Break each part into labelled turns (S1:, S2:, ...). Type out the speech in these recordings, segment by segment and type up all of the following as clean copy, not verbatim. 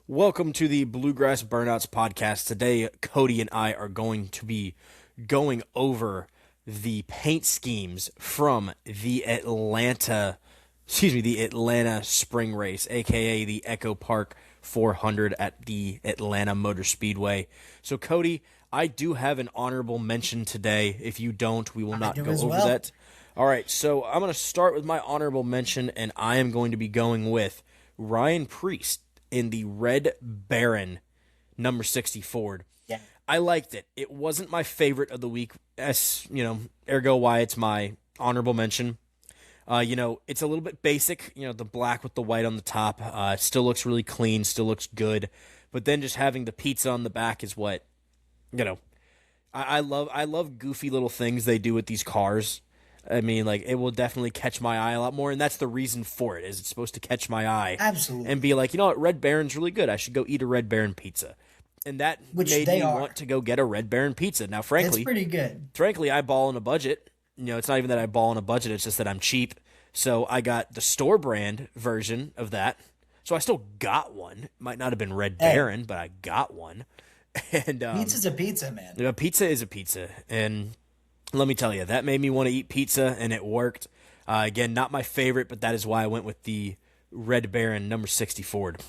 S1: Welcome to the Bluegrass Burnouts podcast. Today, Cody and I are going to be going over the paint schemes from the Atlanta Spring Race, aka the Echo Park 400 at the Atlanta Motor Speedway. So, Cody, I do have an honorable mention today. If you don't, we will
S2: I
S1: not
S2: do
S1: go
S2: as
S1: over
S2: well.
S1: that. All right, so I'm going to start with my honorable mention, and I am going to be going with Ryan Priest in the Red Baron number 60 Ford.
S2: Yeah.
S1: I liked it. It wasn't my favorite of the week, as ergo why it's my honorable mention. It's a little bit basic. The black with the white on the top. It still looks really clean. Still looks good. But then just having the pizza on the back is what you know. I love goofy little things they do with these cars. I mean, like it will definitely catch my eye a lot more, and that's the reason for it. Is it's supposed to catch my eye and be
S2: Absolutely.
S1: like, you know what, Red Baron's really good. I should go eat a Red Baron pizza, and that
S2: Which
S1: made
S2: they
S1: me want
S2: are.
S1: to go get a Red Baron pizza. Now,
S2: It's
S1: frankly,
S2: pretty good.
S1: I ball on a budget. It's not even that I ball on a budget. It's just that I'm cheap. So I got the store brand version of that. So I still got one. Might not have been Red
S2: Hey,
S1: Baron, but I got one. And
S2: pizza's a pizza, man.
S1: pizza is a pizza, and let me tell you, that made me want to eat pizza, and it worked. Again, not my favorite, but that is why I went with the Red Baron number 60 Ford.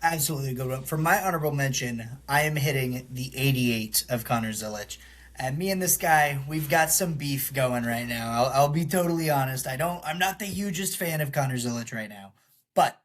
S2: Absolutely good one. For my honorable mention, I am hitting the 88 of Connor Zilic. And me and this guy, we've got some beef going right now. I'll be totally honest. I'm not the hugest fan of Connor Zilic right now. But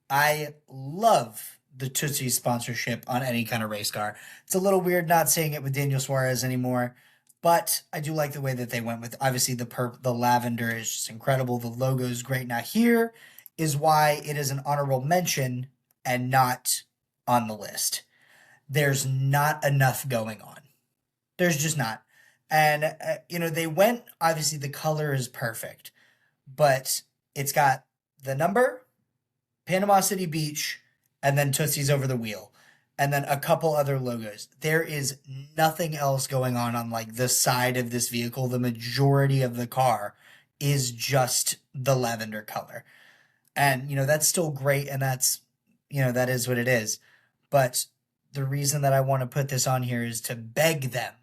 S2: I love the Tootsie sponsorship on any kind of race car. It's a little weird not seeing it with Daniel Suarez anymore, but I do like the way that they went with. Obviously, the lavender is just incredible. The logo is great. Now here is why it is an honorable mention and not on the list. There's not enough going on. There's just not. And they went. Obviously, the color is perfect, but it's got the number, Panama City Beach, and then Tootsie's over the wheel, and then a couple other logos. There is nothing else going on like the side of this vehicle. The majority of the car is just the lavender color. And that's still great, and that is what it is. But the reason that I want to put this on here is to beg them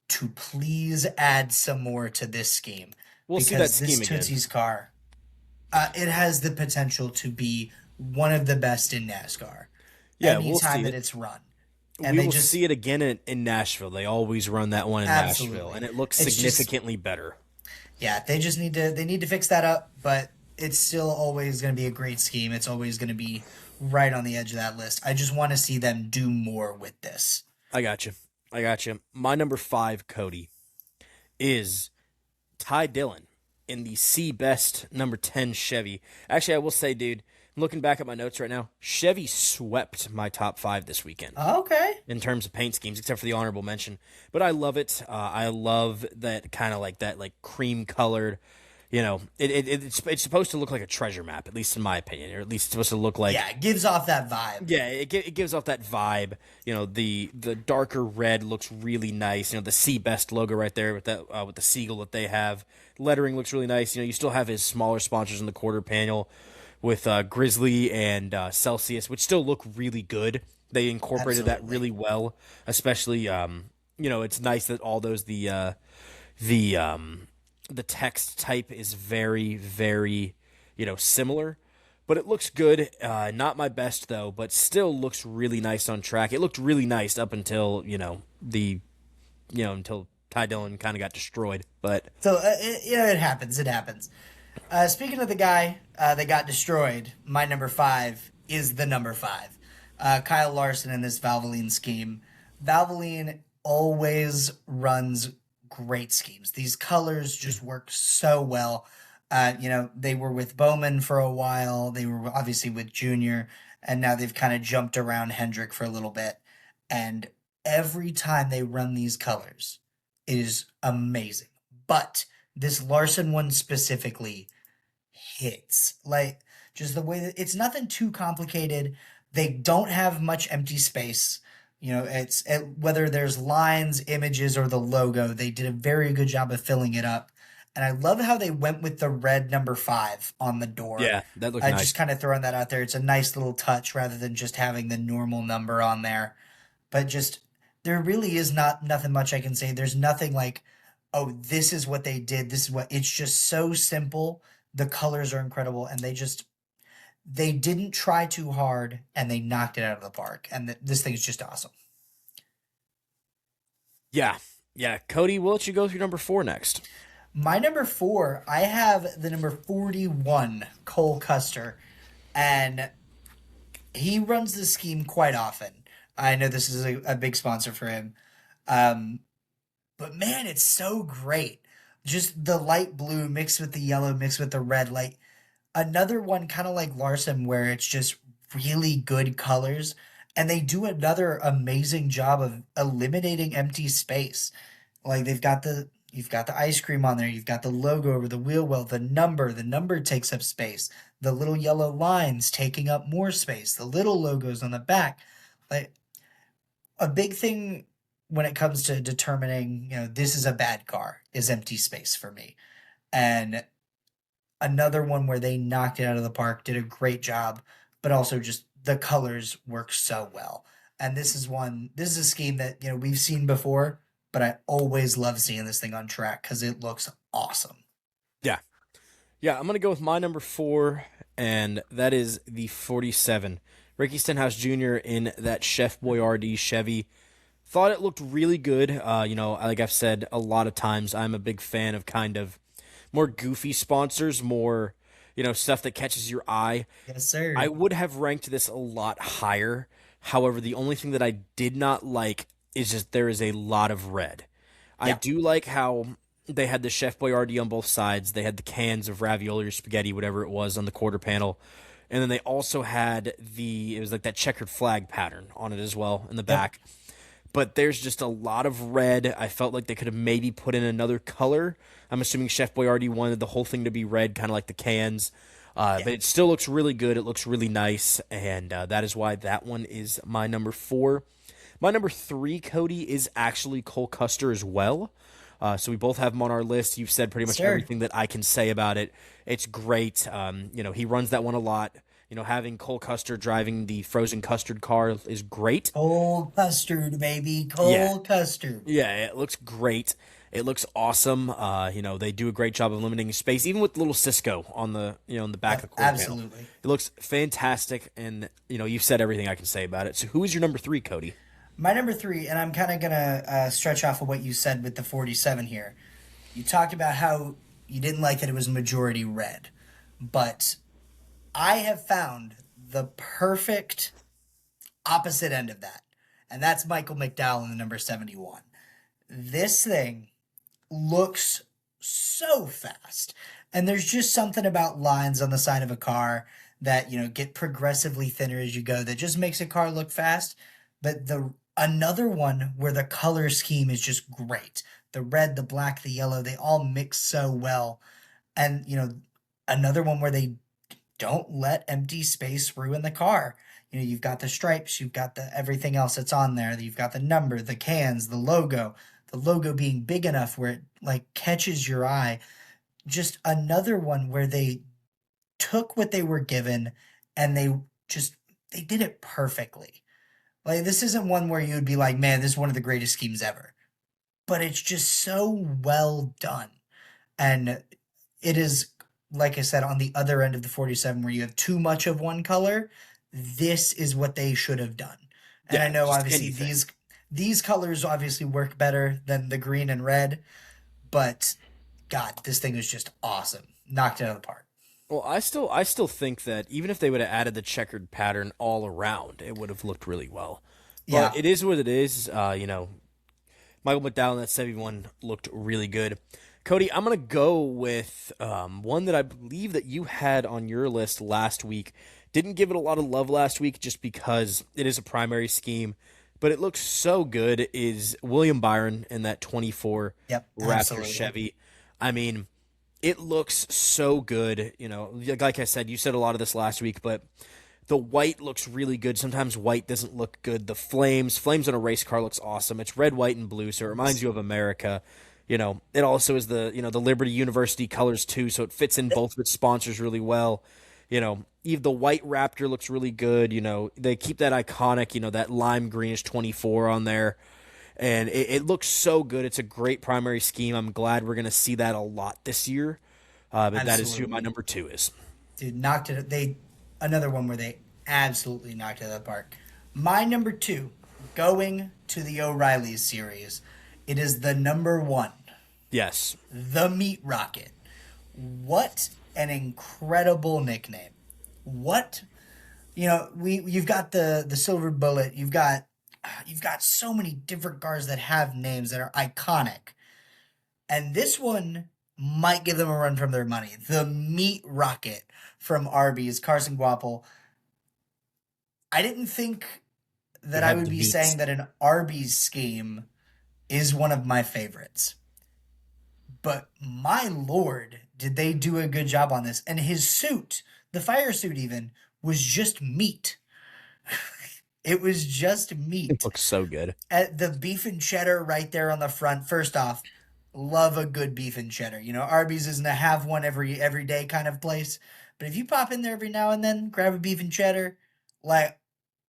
S2: to please add some more to this scheme,
S1: We'll see that
S2: because this
S1: scheme again.
S2: Tootsie's car, it has the potential to be one of the best in NASCAR
S1: Yeah, we'll
S2: anytime
S1: see
S2: that
S1: it.
S2: it's run. And
S1: We
S2: they
S1: will
S2: just
S1: see it again in Nashville. They always run that one in Nashville,
S2: absolutely,
S1: and it looks
S2: it's just,
S1: significantly better.
S2: yeah, they need to fix that up, but it's still always going to be a great scheme. It's always going to be right on the edge of that list. I just want to see them do more with this.
S1: I got you. I got you. My number 5, Cody, is Ty Dillon in the C Best number 10 Chevy. Actually, I will say, dude, looking back at my notes right now, Chevy swept my top 5 this weekend
S2: Okay.
S1: in terms of paint schemes, except for the honorable mention. But I love it. I love that kind of like that, like cream colored. It's supposed to look like a treasure map, at least in my opinion, or at least it's supposed to look like.
S2: Yeah, it gives off that vibe.
S1: Yeah, it gives off that vibe. The darker red looks really nice. The C Best logo right there with that with the seagull that they have. Lettering looks really nice. You still have his smaller sponsors in the quarter panel with Grizzly and Celsius, which still look really good. They incorporated that
S2: Absolutely.
S1: really well, especially it's nice that all those the the text type is very very similar, but it looks good. Not my best though, but still looks really nice on track. It looked really nice up until until Ty Dillon kind of got destroyed. But
S2: So it happens. It happens. Speaking of the guy that got destroyed, my number 5 is the number 5. Kyle Larson in this Valvoline scheme. Valvoline always runs great schemes. These colors just work so well. They were with Bowman for a while. They were obviously with Junior, and now they've kind of jumped around Hendrick for a little bit. And every time they run these colors, it is amazing. But this Larson one specifically hits. Like, just the way that it's nothing too complicated. They don't have much empty space. Whether there's lines, images, or the logo, they did a very good job of filling it up. And I love how they went with the red number 5 on the door.
S1: Yeah, that looked nice.
S2: Just kind of throwing that out there. It's a nice little touch rather than just having the normal number on there. But just there really is not nothing much I can say. There's nothing like, oh, this is what they did. This is what it's just so simple. The colors are incredible, and they didn't try too hard, and they knocked it out of the park. And this thing is just awesome.
S1: Yeah, yeah. Cody, we'll let you go through number 4 next.
S2: My number 4, I have the number 41, Cole Custer, and he runs the scheme quite often. I know this is a big sponsor for him. But man, it's so great. Just the light blue mixed with the yellow, mixed with the red. Like another one, kind of like Larson, where it's just really good colors. And they do another amazing job of eliminating empty space. Like you've got the ice cream on there. You've got the logo over the wheel well, the number takes up space. The little yellow lines taking up more space. The little logos on the back. Like a big thing when it comes to determining, this is a bad car is empty space for me. And another one where they knocked it out of the park, did a great job, but also just the colors work so well. And this is a scheme that, we've seen before, but I always love seeing this thing on track because it looks awesome.
S1: Yeah. Yeah, I'm going to go with my number 4, and that is the 47. Ricky Stenhouse Jr. in that Chef Boyardee Chevy. Thought it looked really good. Like I've said a lot of times, I'm a big fan of kind of more goofy sponsors, more, stuff that catches your eye.
S2: Yes, sir.
S1: I would have ranked this a lot higher. However, the only thing that I did not like is just there is a lot of red. Yeah. I do like how they had the Chef Boyardee on both sides. They had the cans of ravioli or spaghetti, whatever it was, on the quarter panel. And then they also had it was like that checkered flag pattern on it as well in the back. Yep. But there's just a lot of red. I felt like they could have maybe put in another color. I'm assuming Chef Boyardee wanted the whole thing to be red, kind of like the cans. But it still looks really good. It looks really nice. And that is why that one is my number 4. My number 3, Cody, is actually Cole Custer as well. So we both have him on our list. You've said pretty much everything that I can say about it. It's great. He runs that one a lot. Having Cole Custer driving the frozen custard car is great.
S2: Cole Custard, baby. Cole Custard.
S1: Yeah, it looks great. It looks awesome. They do a great job of eliminating space, even with little Cisco on the, in the back of the quarter
S2: absolutely
S1: panel. It looks fantastic, and, you've said everything I can say about it. So who is your number 3, Cody?
S2: My number 3, and I'm kind of going to stretch off of what you said with the 47 here. You talked about how you didn't like that it was majority red, but I have found the perfect opposite end of that, and that's Michael McDowell in the number 71. This thing looks so fast, and there's just something about lines on the side of a car that, get progressively thinner as you go that just makes a car look fast. But another one where the color scheme is just great. The red, the black, the yellow, they all mix so well. And, another one where they don't let empty space ruin the car. You've got the stripes, you've got the everything else that's on there. You've got the number, the cans, the logo being big enough where it catches your eye. Just another one where they took what they were given and they did it perfectly. This isn't one where you would be like, man, this is one of the greatest schemes ever. But it's just so well done. And it is, like I said, on the other end of the 47 where you have too much of one color. This is what they should have done. And I know obviously these colors obviously work better than the green and red. But God, this thing is just awesome. Knocked it out of the park.
S1: Well, I still think that even if they would have added the checkered pattern all around, it would have looked really well. But it is what it is. Michael McDowell in that 71 looked really good. Cody, I'm going to go with one that I believe that you had on your list last week. Didn't give it a lot of love last week just because it is a primary scheme, but it looks so good, is William Byron in that 24 Raptor
S2: absolutely.
S1: Chevy. I mean, it looks so good. Like I said, you said a lot of this last week, but the white looks really good. Sometimes white doesn't look good. The flames on a race car looks awesome. It's red, white, and blue, so it reminds you of America. It also is the Liberty University colors too, so it fits in both of its sponsors really well. Even the white Raptor looks really good. They keep that iconic, that lime greenish 24 on there. And it looks so good. It's a great primary scheme. I'm glad we're going to see that a lot this year. But that is who my
S2: Absolutely.
S1: number two is.
S2: Dude, knocked it. Another one where they absolutely knocked it out of the park. My number two, going to the O'Reilly series, it is the number one,
S1: Yes.
S2: the Meat Rocket. What an incredible nickname! What you've got the Silver Bullet. You've got so many different cars that have names that are iconic, and this one might give them a run from their money. The Meat Rocket from Arby's, Carson Guapel. I didn't think
S1: You
S2: that I
S1: have
S2: would
S1: the
S2: be
S1: meats.
S2: saying that an Arby's scheme is one of my favorites. But my lord, did they do a good job on this? And his suit, the fire suit even, was just meat. It was just
S1: It
S2: meat.
S1: looks so good.
S2: At the beef and cheddar right there on the front. First off, love a good beef and cheddar. Arby's isn't a have one every day kind of place. But if you pop in there every now and then, grab a beef and cheddar, like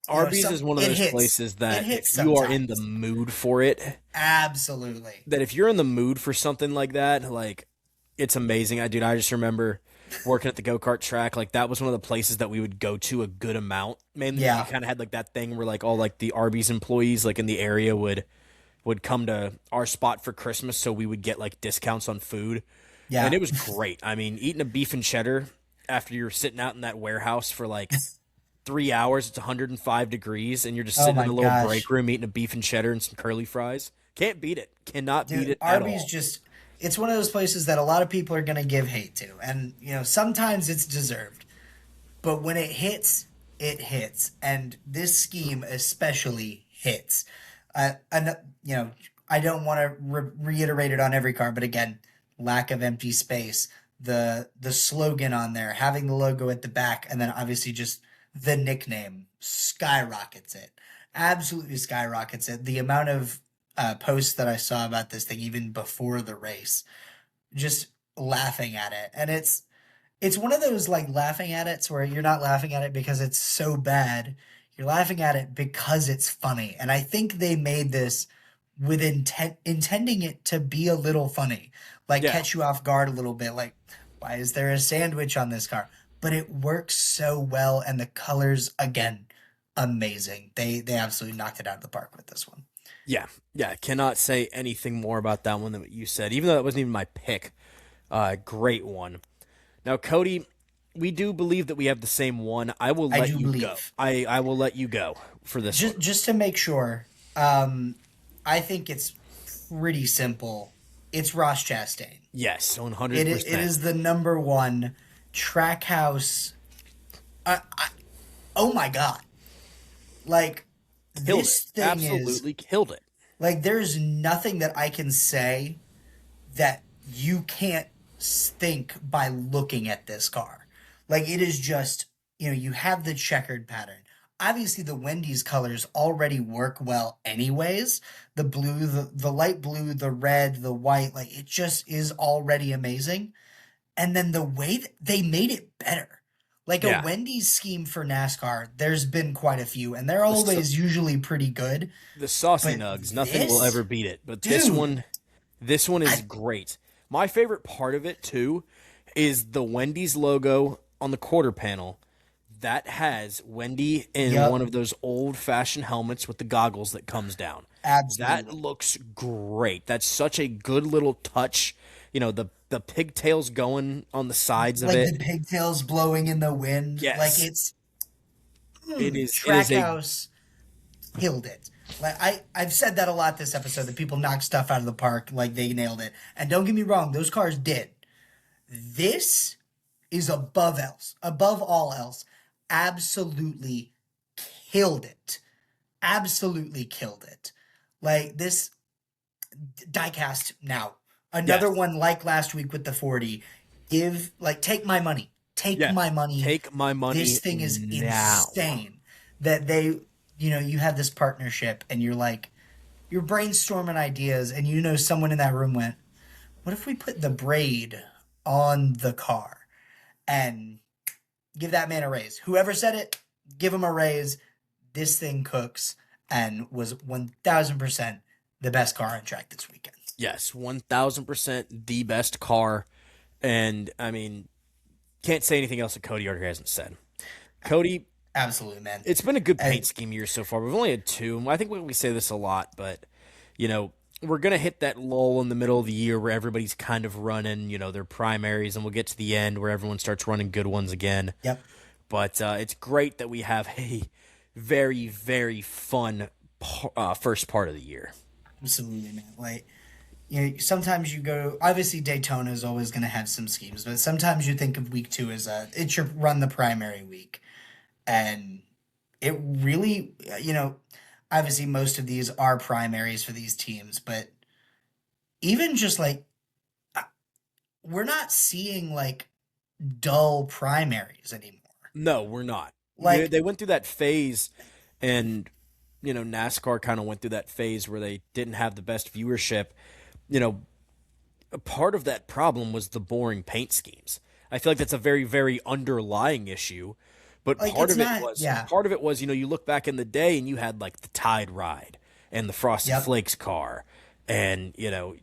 S1: Arby's is one of
S2: it
S1: those
S2: hits.
S1: places
S2: It
S1: that
S2: hits
S1: if you are in the
S2: sometimes.
S1: mood for it,
S2: Absolutely.
S1: that if you're in the mood for something like that, like it's amazing. I just remember working at the go-kart track, like that was one of the places that we would go to a good amount. Mainly we
S2: Yeah.
S1: kind of had like that thing where like all like the Arby's employees like in the area would come to our spot for Christmas, so we would get like discounts on food. And
S2: Yeah.
S1: it was great. I mean, eating a beef and cheddar after you're sitting out in that warehouse for like 3 hours, it's 105 degrees, and you're just
S2: Oh
S1: sitting in
S2: my
S1: the little break
S2: gosh.
S1: room eating a beef and cheddar and some curly fries. Can't beat it. Cannot beat
S2: Dude,
S1: it at
S2: Arby's
S1: all.
S2: just it's one of those places that a lot of people are going to give hate to. And, sometimes it's deserved. But when it hits, it hits. And this scheme especially hits. And, I don't want to reiterate it on every car, but again, lack of empty space, the slogan on there, having the logo at the back, and then obviously just the nickname skyrockets it. Absolutely skyrockets it. The amount of posts that I saw about this thing even before the race, just laughing at it, and it's one of those like laughing at it where you're not laughing at it because it's so bad. You're laughing at it because it's funny. And I think they made this with intending it to be a little funny, like
S1: Yeah,
S2: catch you off guard a little bit. Like, why is there a sandwich on this car? But it works so well, and the colors again, amazing. They absolutely knocked it out of the park with this one.
S1: yeah, yeah. Cannot say anything more about that one than what you said, even though that wasn't even my pick. Great one. Now, Cody, we do believe that we have the same one. I will
S2: I
S1: let
S2: do
S1: you go.
S2: believe.
S1: I will let you go for this one.
S2: Just to make sure, I think it's pretty simple. It's Ross Chastain.
S1: Yes,
S2: It
S1: 100%.
S2: is the number one Trackhouse. I, oh my god! Like
S1: Killed
S2: this
S1: it.
S2: thing is
S1: Absolutely killed it.
S2: like there's nothing that I can say that you can't think by looking at this car. Like it is just, you have the checkered pattern. Obviously the Wendy's colors already work well anyways. The blue, the light blue, the red, the white, like it just is already amazing. And then the way that they made it better. Like a
S1: Yeah.
S2: Wendy's scheme for NASCAR, there's been quite a few, and they're
S1: The, sa-
S2: always usually pretty good.
S1: the saucy
S2: But
S1: nugs, nothing will
S2: this,
S1: ever beat it. But
S2: dude,
S1: this one is
S2: I
S1: great. My favorite part of it too is the Wendy's logo on the quarter panel that has Wendy in one
S2: yep,
S1: of those old fashioned helmets with the goggles that comes down. That
S2: absolutely.
S1: looks great. That's such a good little touch. The pigtails going on the sides of
S2: Like
S1: it.
S2: the pigtails blowing in the wind. Like
S1: Yes.
S2: it's
S1: It is a
S2: Trackhouse killed it. Like I've said that a lot this episode that people knock stuff out of the park like they nailed it. And don't get me wrong, those cars did. This is above all else. Absolutely killed it. Absolutely killed it. Like this diecast now. Another
S1: yes.
S2: one like last week with the 40. Take my money. Take
S1: Yes.
S2: my money.
S1: Take my
S2: This
S1: money
S2: thing is
S1: now.
S2: insane that you have this partnership and you're brainstorming ideas and someone in that room went, what if we put the braid on the car and give that man a raise? Whoever said it, give him a raise. This thing cooks and was 1000% the best car on track this weekend.
S1: Yes, 1000% the best car. And I mean, can't say anything else that Cody already hasn't said. Cody,
S2: Absolutely, man.
S1: it's been a good paint
S2: And
S1: scheme year so far. We've only had two. I think we say this a lot, but we're gonna hit that lull in the middle of the year where everybody's kind of running, their primaries, and we'll get to the end where everyone starts running good ones again.
S2: yep,
S1: But it's great that we have a very, very fun first part of the year.
S2: absolutely, man. Like, sometimes you go. Obviously, Daytona is always going to have some schemes, but sometimes you think of week two as it's your run the primary week, and it really, obviously most of these are primaries for these teams, but even just like we're not seeing like dull primaries anymore.
S1: No, we're not.
S2: Like,
S1: They went through that phase, and NASCAR kind of went through that phase where they didn't have the best viewership. You know, a part of that problem was the boring paint schemes. I feel like that's a very, very underlying issue. But
S2: it's not, yeah.
S1: part of it was, you look back in the day and you had like the Tide Ride and the Frosty
S2: Yep.
S1: Flakes car. And,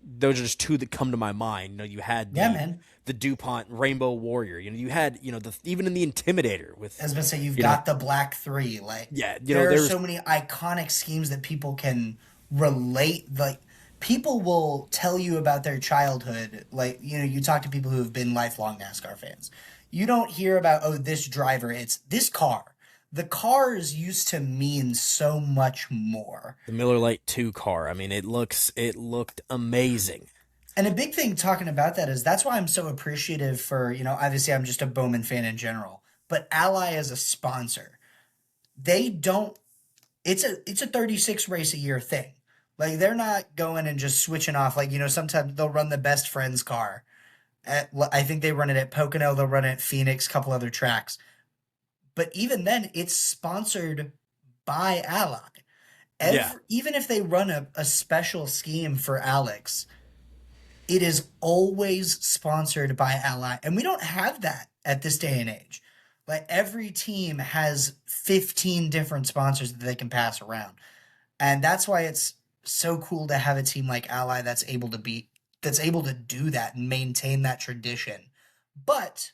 S1: those are just two that come to my mind. You had
S2: Yeah, man.
S1: the DuPont Rainbow Warrior. You had, even in the Intimidator with,
S2: I was gonna say you've
S1: you know,
S2: got the Black Three. Like,
S1: yeah,
S2: there are so many iconic schemes that people can relate. Like, people will tell you about their childhood. Like, you talk to people who have been lifelong NASCAR fans. You don't hear about, oh, this driver. It's this car. The cars used to mean so much more.
S1: the Miller Lite 2 car. I mean, it looked amazing.
S2: And a big thing talking about that is that's why I'm so appreciative for, obviously I'm just a Bowman fan in general, but Ally as a sponsor, they don't, it's a 36 race a year thing. Like, they're not going and just switching off. Like, sometimes they'll run the best friend's car. I think they run it at Pocono, they'll run it at Phoenix, couple other tracks. But even then, it's sponsored by Ally.
S1: Yeah.
S2: Even if they run a special scheme for Alex, it is always sponsored by Ally. And we don't have that at this day and age. Like, every team has 15 different sponsors that they can pass around. And that's why it's so cool to have a team like Ally that's able to do that and maintain that tradition. But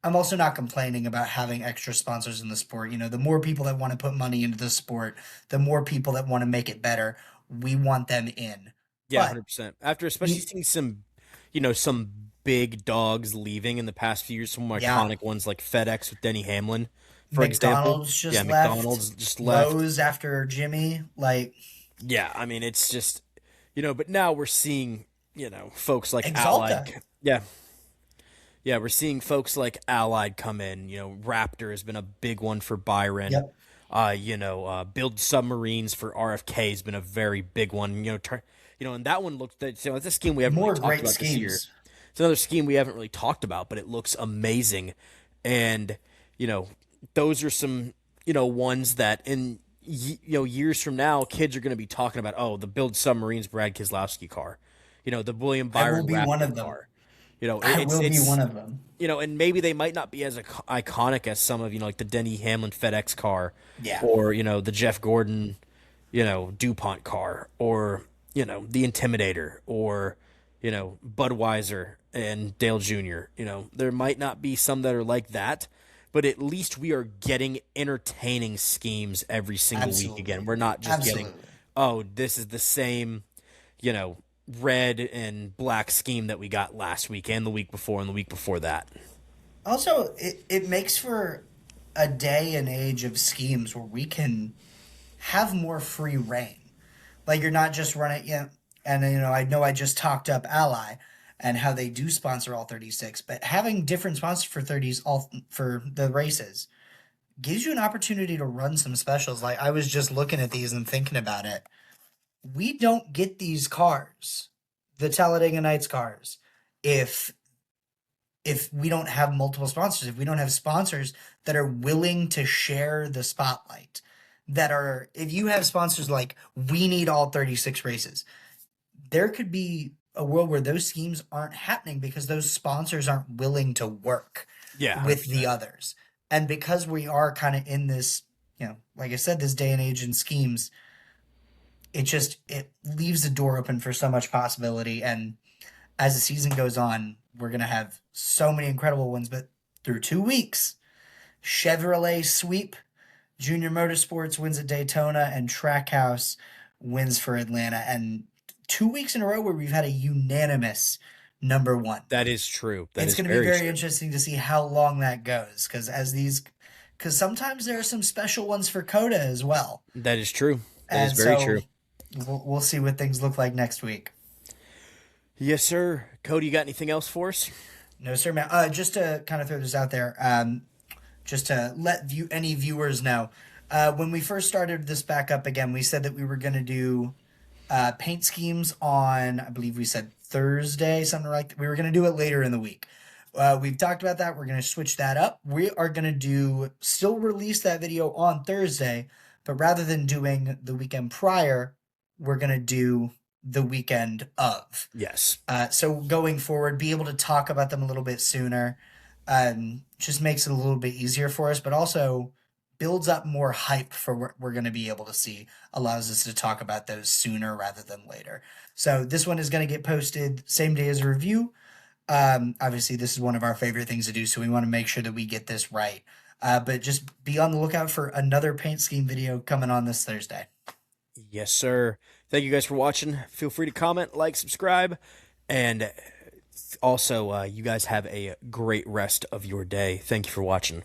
S2: I'm also not complaining about having extra sponsors in the sport. The more people that want to put money into the sport, the more people that want to make it better, we want them in.
S1: Yeah,
S2: But
S1: 100%. After especially seeing some big dogs leaving in the past few years, some
S2: Yeah.
S1: iconic ones like FedEx with Denny Hamlin, for example.
S2: McDonald's just
S1: Yeah,
S2: left.
S1: McDonald's just left.
S2: Lowe's after Jimmy. Like,
S1: Yeah, I mean, it's just, but now we're seeing, folks like
S2: Exalta.
S1: Allied. Yeah. Yeah, we're seeing folks like Allied come in. Raptor has been a big one for Byron.
S2: Yep.
S1: Build submarines for RFK has been a very big one. And that one looks, it's a scheme we haven't
S2: more
S1: really talked
S2: great
S1: about this year.
S2: schemes.
S1: It's another scheme we haven't really talked about, but it looks amazing. And, those are some, ones that in, years from now, kids are going to be talking about, oh, the Build Submarines Brad Keselowski car, the William Byron
S2: be
S1: Raptor
S2: one of them.
S1: car.
S2: I will be one of them.
S1: And maybe they might not be as iconic as some of, like the Denny Hamlin FedEx car,
S2: Yeah.
S1: or, the Jeff Gordon, DuPont car, or, the Intimidator, or, Budweiser and Dale Jr. There might not be some that are like that, but at least we are getting entertaining schemes every single
S2: Absolutely.
S1: week again. We're not just
S2: Absolutely.
S1: getting, oh, this is the same, red and black scheme that we got last week and the week before and the week before that.
S2: Also, it makes for a day and age of schemes where we can have more free reign. Like, you're not just running, and I know I just talked up Ally and how they do sponsor all 36, but having different sponsors for 30s all for the races gives you an opportunity to run some specials. Like, I was just looking at these and thinking about it. We don't get these cars, the Talladega Nights cars, if we don't have multiple sponsors, if we don't have sponsors that are willing to share the spotlight, if you have sponsors like, we need all 36 races, there could be a world where those schemes aren't happening because those sponsors aren't willing to work
S1: Yeah,
S2: with the
S1: 100%.
S2: others. And because we are kind of in this, like I said, this day and age in schemes, it leaves the door open for so much possibility. And as the season goes on, we're gonna have so many incredible ones. But through 2 weeks, Chevrolet sweep, Junior Motorsports wins at Daytona, and Trackhouse wins for Atlanta. And 2 weeks in a row where we've had a unanimous number one.
S1: That is true. That
S2: It's
S1: is
S2: going to be
S1: very
S2: very
S1: true.
S2: interesting to see how long that goes, because sometimes there are some special ones for Coda as well,
S1: That is true. That is
S2: and
S1: very
S2: so
S1: true.
S2: we'll see what things look like next week.
S1: Yes, sir. Cody, you got anything else for us?
S2: No, sir, man. Just to kind of throw this out there, just to let any viewers know, when we first started this back up again, we said that we were going to do paint schemes on, I believe we said Thursday, something like that. We were going to do it later in the week. We've talked about that. We're going to switch that up. We are going to still release that video on Thursday, but rather than doing the weekend prior, we're going to do the weekend of.
S1: Yes.
S2: So going forward, be able to talk about them a little bit sooner, just makes it a little bit easier for us, but also builds up more hype for what we're going to be able to see, allows us to talk about those sooner rather than later. So this one is going to get posted same day as a review. Obviously, this is one of our favorite things to do, so we want to make sure that we get this right. But just be on the lookout for another paint scheme video coming on this Thursday.
S1: Yes, sir. Thank you guys for watching. Feel free to comment, like, subscribe, and also, you guys have a great rest of your day. Thank you for watching.